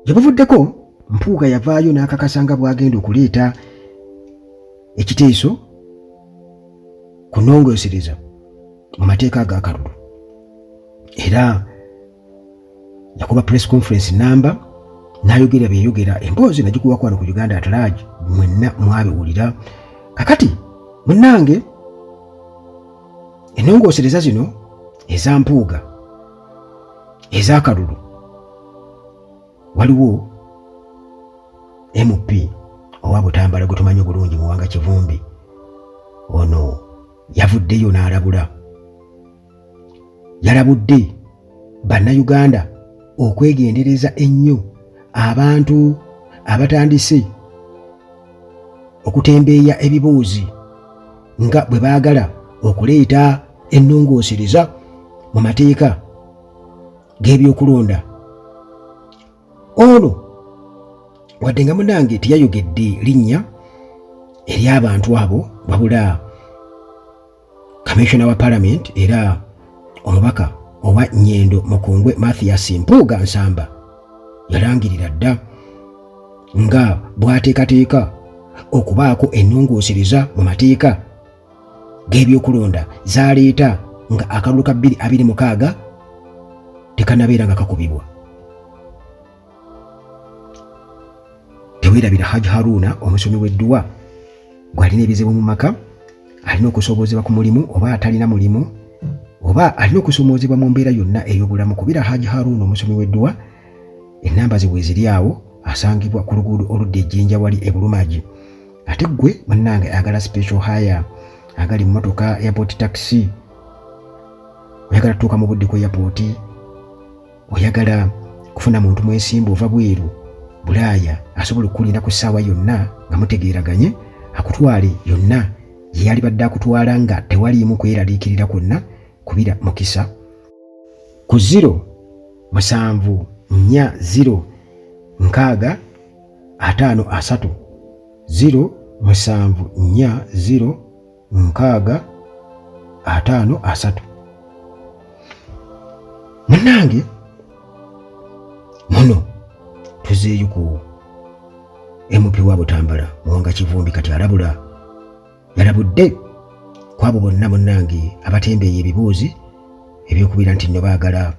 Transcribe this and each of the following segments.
Yabavuddeko Mpuuga yavaayo n'akakasa nga bw'agenda okuleeta ekiteeso ku nnongoosereza mu mateeka ag'akalulu. Era yakuba press conference namba n'ayogera byeyogera, emboozi nagikuwako wano ku Uganda at large, mwenna mwabiwulira. Kakati munnange, ennongoosereza zino eza Mpuuga ez'akalulu, waliwo MP owa Butambala gwe tumanyi obulungi Muwanga Kivumbi, ono yavuddeyo n'alabula. Yalabudde bannayuganda okwegendereza ennyo abantu abatandise okutembeeya ebibuuzi nga bwe baagala okuleeta ennongoosereza mu mateeka g'ebyokulonda. Ono wadde nga munnange teyayogedde linnya ery'abantu abo, wabula Commissioner wa Parliament era omubaka owa Nyendo Mukungwe Mathias Mpuuga Nsamba yalangirira dda nga bw'ateekateeka okubaako ennongoosereza mu mateeka g'ebyokulonda z'aleeta nga akalulu ka 2026 tekanabeera nga kakubibwa. Teweerabira Haji Haruna omusomi w'edduwa gw'alina ebizibu mu maka, alina okusoboozebwa ku mulimu oba atalina mulimu, oba alina okusomoozebwa mu mbeera yonna ey'obulamu. Kubira Haji Haruna omusomi w'edduwa, ennamba ze bwe ziri awo, asangibwa ku luguudo oludda Ejjinja wali e Bulumagi. Ate ggwe munnange ayagala special hire, agali mu motoka airport taxi, oyagala tuuka mu budde ku airport, oyagala kufuna muntu mwesimbu ova bweru Bulaaya asobola okukulinda ku ssaawa yonna nga mutegeeraganye, akutwale yonna gye yali badde akutwala nga tewaliimu kweraliikirira kwonna. Kubira Mukisa ku 0740653 0740653. Munnange muno tuzeeyo ku MP wa Butambala Muwanga Kivumbi, kati alabula. Yalabudde kwabo bonna munnange abatembeeya ebibuuzi ebyokubira nti nno baagala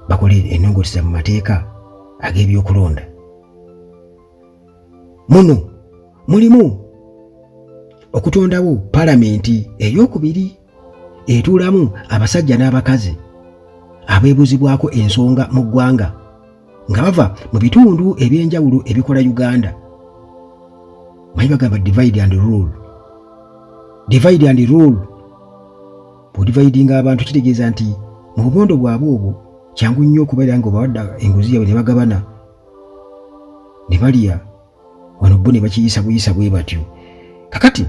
bakole ennongoosereza mu mateeka ag'ebyokulonda. Muno mulimu okutondawo palamenti ey'okubiri etuulamu abasajja n'abakazi abeebuuzibwako ensonga mu ggwanga nga bava mu bitundu eby'enjawulo ebikola Uganda. Manyi bagamba divide and rule. Divide and rule. Bw'odividinga abantu kitegeeza nti mu bubondo bwabwe obwo kyangu nnyo okubeera nga obawadda enguzi yaabwe ne bagabana ne balya wano bo ne bakiyisa buyisa bwe batyo. Kakati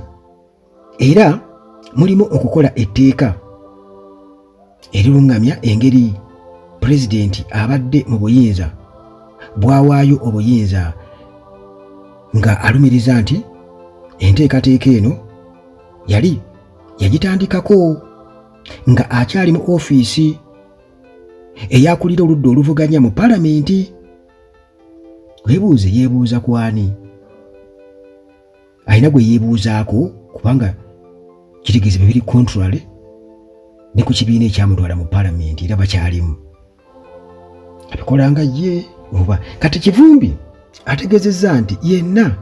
era mulimu okukola etteeka erirungamya engeri pulezidenti abadde mu buyinza bwawaayo obuyinza nga alumiriza nti enteekateeka eno yali yagitandikako nga akyali mu ofiisi eyakulira oludda oluvuganya mu palamenti. Weebuuze yeebuuza ku ani? Alina gwe yeebuuzaako kubanga kitegeeza bibiri contrary ne ku kibiina ekyamutwala mu palamenti era bakyalimu. Abikola nga ye oba kati Kivumbi ategeezezza nti yenna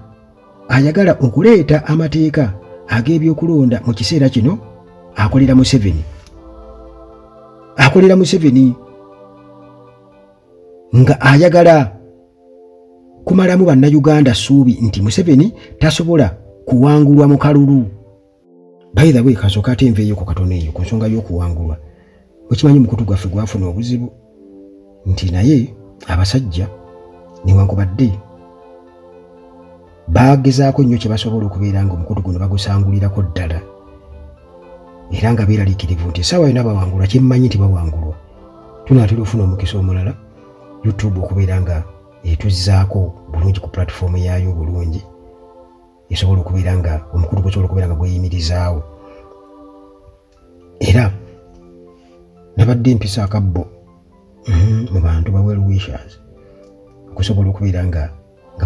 ayagala okuleeta amateeka ag'ebyokulonda mu kiseera kino akolera Museveni. Akolera Museveni nga ayagala kumalamu bannayuganda ssuubi nti Museveni tasobola kuwangulwa mu kalulu. By the way, kasooka ate nveeyoko katono eyo ku nsonga y'okuwangulwa. Okimanyi mukutu gwaffe gwafuna obuzibu nti naye abasajja newankubadde bagezaako nnyo kye basobola okubeera nga omukutu guno bagusangulirako ddala era nga beeraliikirivu nti essaawa yonna bawangulwa. Kyemmanyi nti bawangulwa. Tunaatera ofuna omukisa omulala YouTube okubeera nga etuzzaako bulungi ku platform yaayo bulungi esobola okubeera nga omukutu gusobola okubeera nga gweyimirizaawo. Era nabadde mpisa akabbo mu bantu ba well wishers okusobola okubeera nga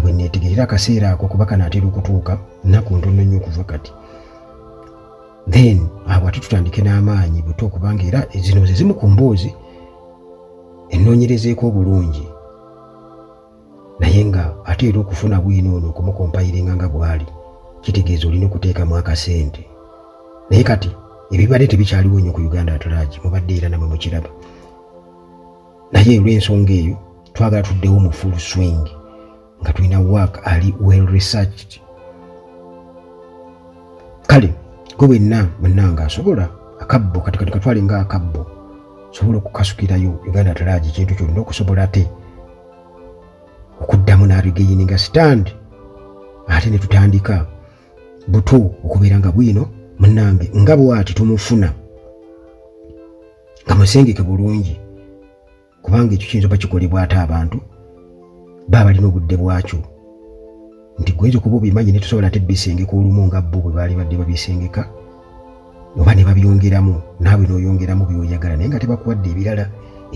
bwe neetegerera akaseera ako kuba kanaatera okutuuka nnaku ntono nnyo okuva kati. Then awo ate tutandike n'amaanyi buto okubanga era zino ze zimu ku mboozi ennoonyerezeeko obulungi naye nga ate era okufuna bwino ono okumukompayiringa nga bw'ali kitegeeza olina okuteekamu akasente. Naye kati ebibadde tebikyaliwo nnyo ku Uganda at large, mubadde era namwe mukiraba. Naye olw'ensonga eyo twagala tuddewo mu full swing nga tulina work ali well researched. Kale gwe wenna munnanga asobola akabbo kati katwale nga akabbo sobola okukasukirayo Uganda at large ekintu kyonna okusobola ate okuddamu n'abigeyininga stand ate ne tutandika buto okubeera nga bwino munnange nga bw'ati tumufuna nga musengeke bulungi kubanga ekyo kiyinza oba kikolebwa ate abantu baba balina obudde bwakyo nti gwenza okuba obimanyi ne tusobola ate bisengeka olumu nga bo bwe baali badde babisengeka oba ne babyongeramu naawe n'oyongeramu by'oyagala naye nga tebakuwadde ebirala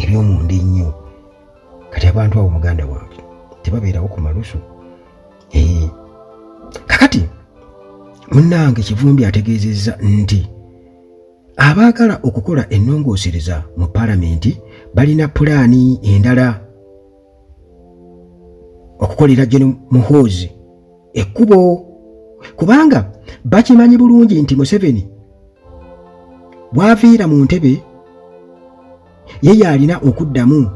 eby'omunda ennyo. Kati abantu abo muganda wange tebabeerawo ku malusu. Kakati munnange Kivumbi ategeezezza nti abaagala okukola ennongoosereza mu paalamenti balina pulaani endala okukolera Gen. Muhoozi ekkubo kubanga bakimanyi bulungi nti Museveni bw'aviira mu ntebe ye yalina okuddamu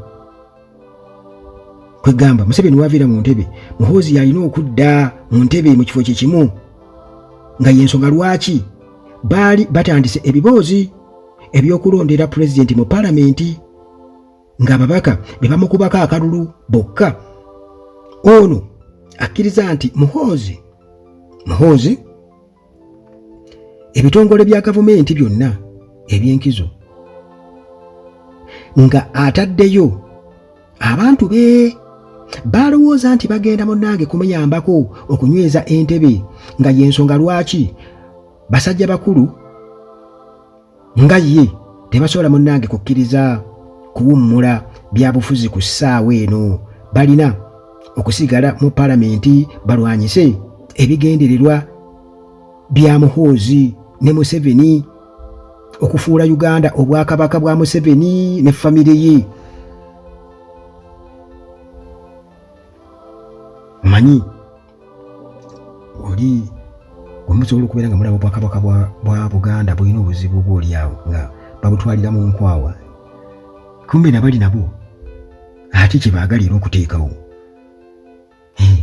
kwegamba Museveni bw'aviira mu ntebe Muhoozi yalina okudda mu ntebe mu kifo kye kimu nga y'ensonga lwaki baali batandise ebiboozi ebyokulondera pulezidenti mu paalamenti ng'ababaka be bamukubako akalulu bokka. Ono akkiriza nti Muhoozi ebitongole bya gavumenti byonna eby'enkizo nga ataddeyo abantu be balowooza nti bagenda munnange kumuyambako okunyweza entebe nga y'ensonga lwaki basajja bakulu nga ye tebasobola munnange kukkiriza kuwummula byabufuzi ku ssaawa eno balina okusigala mu paalamenti balwanyise ebigendererwa bya Muhoozi ne Museveni okufuula Uganda obwakabaka bwa Museveni ne famire ye. Manyi oli omusobola okubeera nga mulaba obwakabaka bwa Buganda bulina obuzibu bw'oliawo nga babutwalira mu nkwawa kumbe nabali nabo ate kye baagalira okuteekawo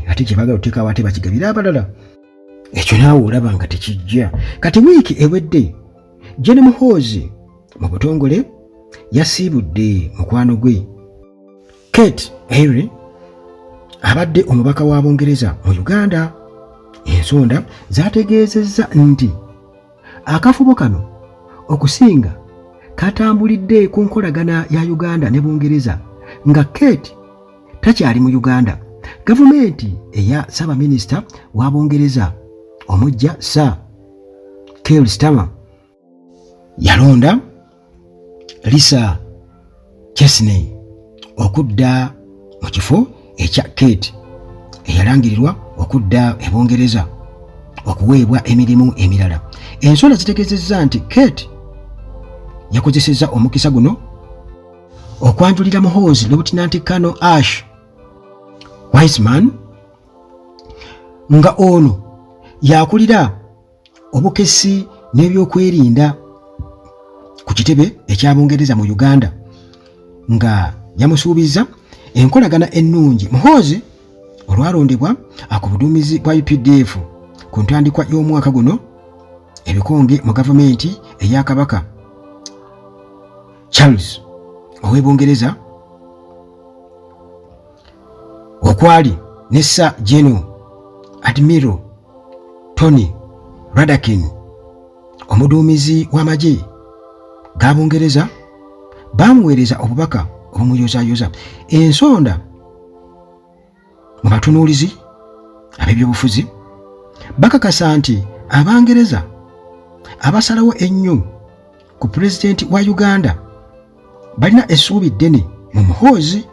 ate kye baagala okuteekawo ate bakigabira abalala. Ekyo naawe olaba nga tekijja. Kati wiiki ewedde Gen. Muhoozi mu butongole yasiibudde mukwano gwe Kate Hery abadde omubaka wa Bungereza mu Uganda. Ensonda zaategeezezza nti akafubo kano okusinga katambulidde ku nkolagana ya Uganda ne Bungereza nga Kate takyali mu Uganda. Gavumenti eya Ssaabaminisita wa Bungereza omujja Sir Keir Starmer yalonda Lisa Chesney okudda mu kifo ekya Kate eyalangirirwa okudda e Bungereza okuweebwa emirimu emirala. Ensonda zitegeezezza nti Kate yakozesezza omukisa guno okwanjulira Muhoozi Lieutenant Colonel Ash Wiseman nga ono yakulira obukesi n'ebyokwerinda ku kitebe ekya Bungereza mu Uganda nga yamusuubiza enkolagana ennungi. Muhoozi olwalondebwa ku buduumizi bwa UPDF ku ntandikwa y'omwaka guno ebikonge mu gavumenti eya Kabaka Charles ow'e Bungereza okwali ne Sir General Admiral Tony Radakin omuduumizi w'amagye ga Bungereza bamuweereza obubaka obumuyozaayoza. Ensonda mu batunuulizi ab'ebyobufuzi bakakasa nti Abangereza abasalawo ennyo ku pulezidenti wa Uganda balina essuubi ddene mu Muhoozi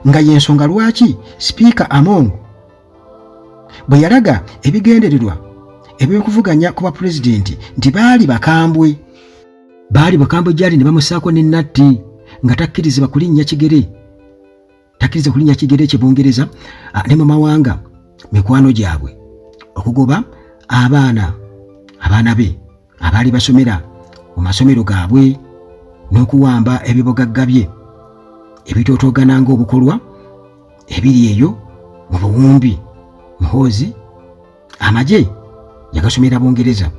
nga yensonga lwaki Speaker Among bwe yalaga ebigendererwa ebyokuvuganya ku bapulezidenti nti baali bakambwe gyali ne bamusaako ne natti nga takkirizibwa kulinnya kigere ky'Ebungereza ne mu mawanga mikwano gyabwe okugoba abaana be abaali basomera mu masomero gaabwe n'okuwamba ebibogagga bye ebitootogana ng'obukolwa ebiri eyo mu buwumbi. Muhoozi amagye yagasomera Bungereza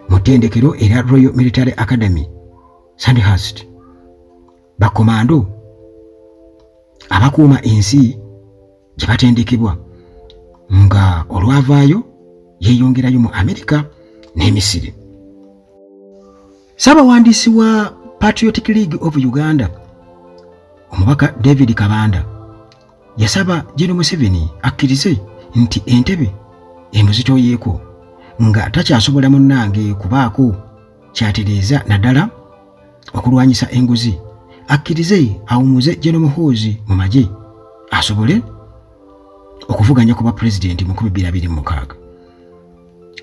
mu ttendekero era Royal Military Academy Sandhurst. Bakomando abakuuma ensi gye batendekebwa nga olwavaayo yeeyongerayo mu Amerika ne Misiri. Ssaabawandiisi wa Patriotic League of Uganda omubaka David Kabanda yasaba General Museveni akkirize nti Entebbe emuzitooyeeko nga takyasobola munnange kubaako kyatereeza naddala okulwanyisa enguzi, akkirize awumuze General Muhoozi mu magye asobole okuvuganya ku bapulezidenti mu 2026.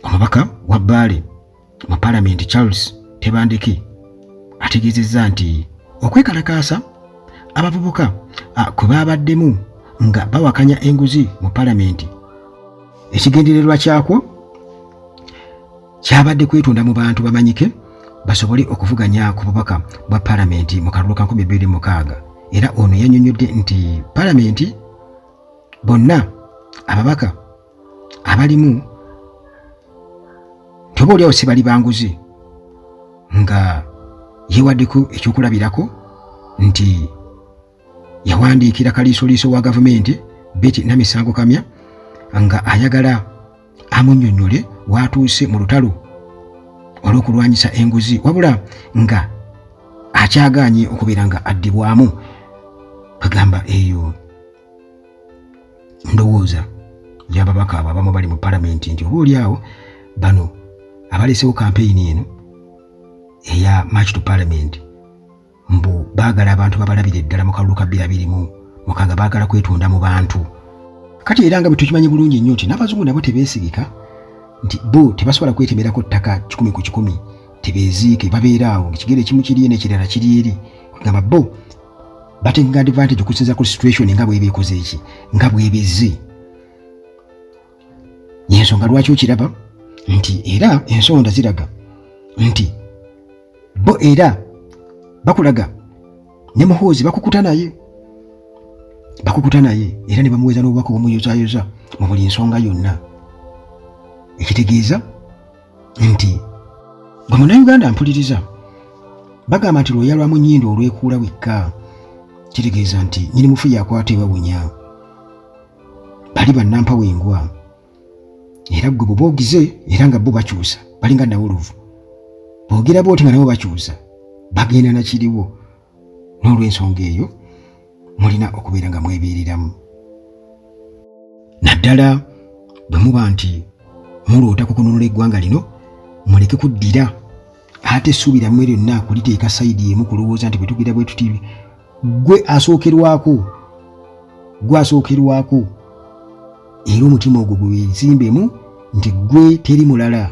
Omubaka wa Bbaale mu Paalamenti Charles Tebandeke ategeezezza nti okwekalakaasa abavubuka kwe baabaddemu nga bawakanya enguzi mu Paalamenti ekigendererwa kyakwo kyabadde kwetunda mu bantu bamanyike basobole okuvuganya ku bubaka bwa Paalamenti mu kalulu ka 2026. Era ono yannyonnyodde nti Paalamenti bonna ababaka abalimu toboolyawo si bali banguzi, nga yeewaddeko ekyokulabirako nti yawandiikira kaliisoliiso wa gavumenti Betty Namisango Kamya nga ayagala amunnyonnyole watuuse mu lutalo olw'okulwanyisa enguzi, wabula nga akyagaanye okubeera nga addibwamu. Bagamba eyo ndowooza y'ababaka abo abamu bali mu Paalamenti nti oboolyawo bano abalesewo kampeyini eno eya March to Parliament mbu baagala abantu babalabira eddala mu kalulu ka 2026, baagala kwetunda mu bantu. Kati era nga bwe tukimanyi bulungi nnyo nti n'abazungu nabo tebeesigika nti bo tebasobola kwetemerako ttaka 100 ku 100 tebeeziike, babeeraawo ekigere ekimu kiri n'ekirala kiri eri. Kugamba bo batenga advantage okusinza ku situation nga bw'ebeekoze eki nga bw'ebizze. Yensonga lwaki okiraba nti era ensonda ziraga nti bo era bakulaga ne Muhoozi bakukuta naye era ne bamuweza n'obubaka obumuyozaayoza mu buli nsonga yonna, ekitegeeza nti gwe Munnayuganda mpuliriza bagamba nti lw'oyalwamu nnyindo olwekuula wekka, kitegeeza nti nnyini mufu yakwata ewawunya, bali bannampa wengwa. Era gwe bwe boogize era nga bo bakyusa balinga nawuluvu, boogera booti nga nabo bakyusa bagenda nakiriwo. N'olw'ensonga eyo mulina okubeera nga mwebeereramu. Naddala bwe muba nti muloota ku kununula eggwanga lino, muleke kuddira ate essuubiramu lyonna kuliteeka sayidi emu kulowooza nti bwe tugira bwe tuti gwe asookerwako era omutima ogwo gwe weezimbemu nti gwe teri mulala.